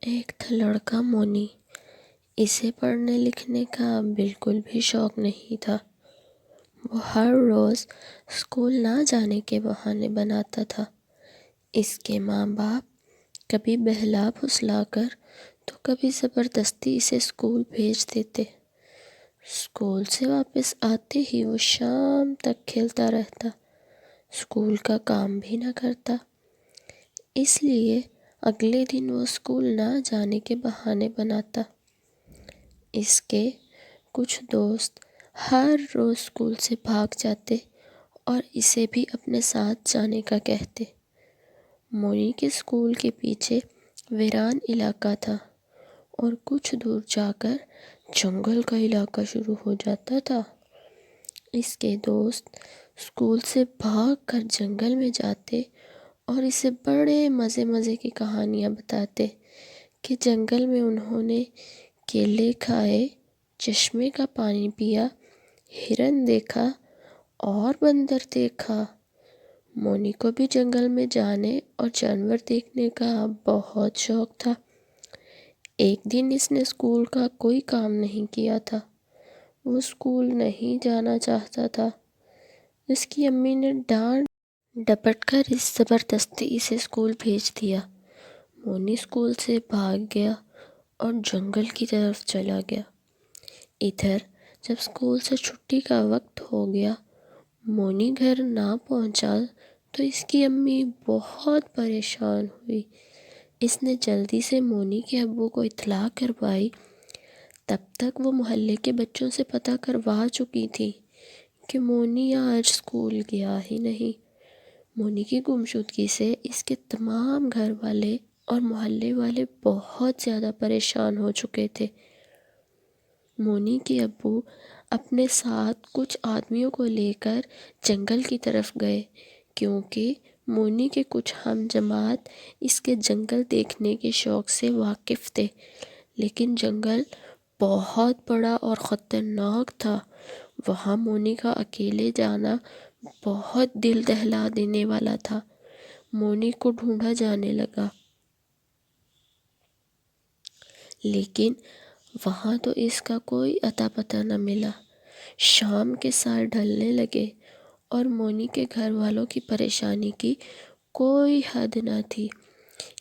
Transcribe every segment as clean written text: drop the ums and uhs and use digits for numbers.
ایک تھا لڑکا مونی۔ اسے پڑھنے لکھنے کا بالکل بھی شوق نہیں تھا۔ وہ ہر روز اسکول نہ جانے کے بہانے بناتا تھا۔ اس کے ماں باپ کبھی بہلا پھسلا کر تو کبھی زبردستی اسے اسکول بھیج دیتے۔ اسکول سے واپس آتے ہی وہ شام تک کھیلتا رہتا، اسکول کا کام بھی نہ کرتا۔ اس لیے اگلے دن وہ اسکول نہ جانے کے بہانے بناتا۔ اس کے کچھ دوست ہر روز اسکول سے بھاگ جاتے اور اسے بھی اپنے ساتھ جانے کا کہتے۔ مونی کے اسکول کے پیچھے ویران علاقہ تھا اور کچھ دور جا کر جنگل کا علاقہ شروع ہو جاتا تھا۔ اس کے دوست اسکول سے بھاگ کر جنگل میں جاتے اور اسے بڑے مزے کی کہانیاں بتاتے کہ جنگل میں انہوں نے کیلے کھائے، چشمے کا پانی پیا، ہرن دیکھا اور بندر دیکھا۔ مونی کو بھی جنگل میں جانے اور جانور دیکھنے کا بہت شوق تھا۔ ایک دن اس نے اسکول کا کوئی کام نہیں کیا تھا۔ وہ اسکول نہیں جانا چاہتا تھا۔ اس کی امی نے ڈانٹ ڈپٹ کر زبردستی اسے اسکول بھیج دیا۔ مونی اسکول سے بھاگ گیا اور جنگل کی طرف چلا گیا۔ ادھر جب اسکول سے چھٹی کا وقت ہو گیا، مونی گھر نہ پہنچا تو اس کی امی بہت پریشان ہوئی۔ اس نے جلدی سے مونی کے ابو کو اطلاع کروائی۔ تب تک وہ محلے کے بچوں سے پتہ کروا چکی تھی کہ مونی آج اسکول گیا ہی نہیں۔ مونی کی گمشدگی سے اس کے تمام گھر والے اور محلے والے بہت زیادہ پریشان ہو چکے تھے۔ مونی کے ابو اپنے ساتھ کچھ آدمیوں کو لے کر جنگل کی طرف گئے، کیونکہ مونی کے کچھ ہم جماعت اس کے جنگل دیکھنے کے شوق سے واقف تھے، لیکن جنگل بہت بڑا اور خطرناک تھا۔ وہاں مونی کا اکیلے جانا بہت دل دہلا دینے والا تھا۔ مونی کو ڈھونڈا جانے لگا، لیکن وہاں تو اس کا کوئی اتا پتہ نہ ملا۔ شام کے سائے ڈھلنے لگے اور مونی کے گھر والوں کی پریشانی کی کوئی حد نہ تھی۔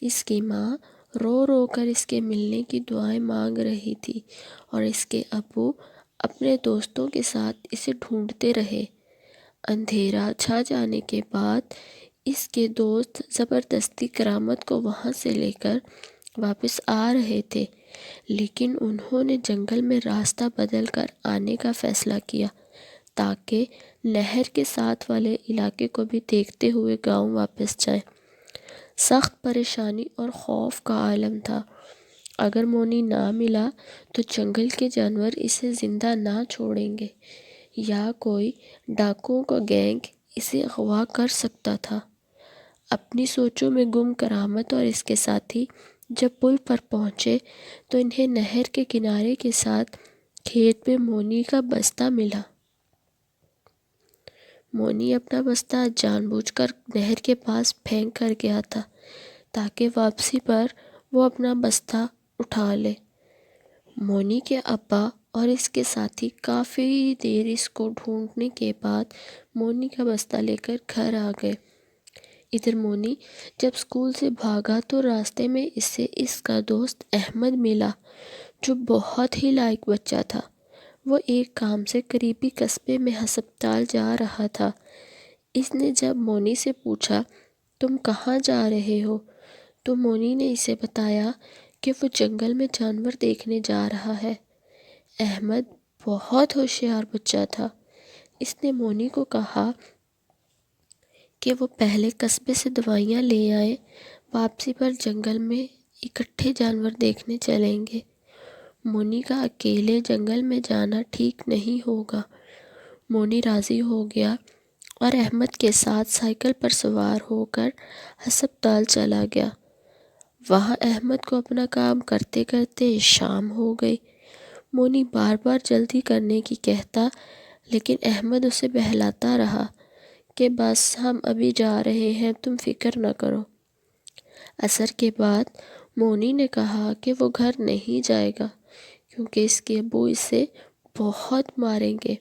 اس کی ماں رو رو کر اس کے ملنے کی دعائیں مانگ رہی تھی اور اس کے ابو اپنے دوستوں کے ساتھ اسے ڈھونڈتے رہے۔ اندھیرا چھا جانے کے بعد اس کے دوست زبردستی کرامت کو وہاں سے لے کر واپس آ رہے تھے، لیکن انہوں نے جنگل میں راستہ بدل کر آنے کا فیصلہ کیا تاکہ نہر کے ساتھ والے علاقے کو بھی دیکھتے ہوئے گاؤں واپس جائیں۔ سخت پریشانی اور خوف کا عالم تھا۔ اگر مونی نہ ملا تو جنگل کے جانور اسے زندہ نہ چھوڑیں گے یا کوئی ڈاکوؤں کا گینگ اسے اغوا کر سکتا تھا۔ اپنی سوچوں میں گم کرامت اور اس کے ساتھی جب پل پر پہنچے تو انہیں نہر کے کنارے کے ساتھ کھیت میں مونی کا بستہ ملا۔ مونی اپنا بستہ جان بوجھ کر نہر کے پاس پھینک کر گیا تھا تاکہ واپسی پر وہ اپنا بستہ اٹھا لے۔ مونی کے ابا اور اس کے ساتھی کافی دیر اس کو ڈھونڈنے کے بعد مونی کا بستہ لے کر گھر آ گئے۔ ادھر مونی جب اسکول سے بھاگا تو راستے میں اسے اس کا دوست احمد ملا، جو بہت ہی لائق بچہ تھا۔ وہ ایک کام سے قریبی قصبے میں ہسپتال جا رہا تھا۔ اس نے جب مونی سے پوچھا تم کہاں جا رہے ہو تو مونی نے اسے بتایا کہ وہ جنگل میں جانور دیکھنے جا رہا ہے۔ احمد بہت ہوشیار بچہ تھا۔ اس نے مونی کو کہا کہ وہ پہلے قصبے سے دوائیاں لے آئے، واپسی پر جنگل میں اکٹھے جانور دیکھنے چلیں گے۔ مونی کا اکیلے جنگل میں جانا ٹھیک نہیں ہوگا۔ مونی راضی ہو گیا اور احمد کے ساتھ سائیکل پر سوار ہو کر ہسپتال چلا گیا۔ وہاں احمد کو اپنا کام کرتے کرتے شام ہو گئی۔ مونی بار بار جلدی کرنے کی کہتا، لیکن احمد اسے بہلاتا رہا کہ بس ہم ابھی جا رہے ہیں، تم فکر نہ کرو۔ عصر کے بعد مونی نے کہا کہ وہ گھر نہیں جائے گا کیونکہ اس کے ابو اسے بہت ماریں گے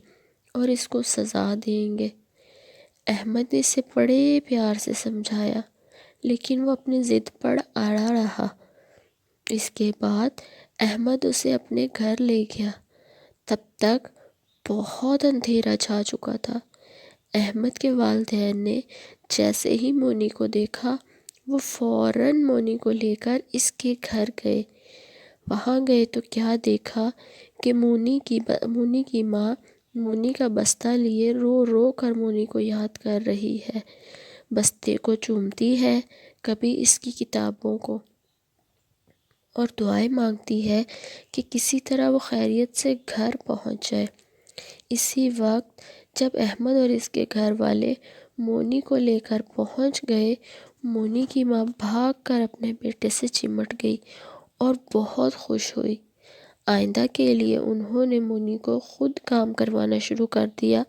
اور اس کو سزا دیں گے۔ احمد نے اسے بڑے پیار سے سمجھایا لیکن وہ اپنی ضد پر اڑا رہا۔ اس کے بعد احمد اسے اپنے گھر لے گیا۔ تب تک بہت اندھیرا چھا چکا تھا۔ احمد کے والدین نے جیسے ہی مونی کو دیکھا وہ فوراً مونی کو لے کر اس کے گھر گئے۔ وہاں گئے تو کیا دیکھا کہ مونی کی ماں مونی کا بستہ لیے رو رو کر مونی کو یاد کر رہی ہے، بستے کو چومتی ہے، کبھی اس کی کتابوں کو، اور دعائیں مانگتی ہے کہ کسی طرح وہ خیریت سے گھر پہنچ جائے۔ اسی وقت جب احمد اور اس کے گھر والے مونی کو لے کر پہنچ گئے، مونی کی ماں بھاگ کر اپنے بیٹے سے چمٹ گئی اور بہت خوش ہوئی۔ آئندہ کے لیے انہوں نے مونی کو خود کام کروانا شروع کر دیا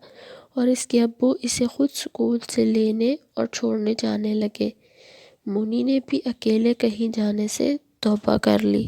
اور اس کے ابو اسے خود اسکول سے لینے اور چھوڑنے جانے لگے۔ مونی نے بھی اکیلے کہیں جانے سے توبہ کر لی۔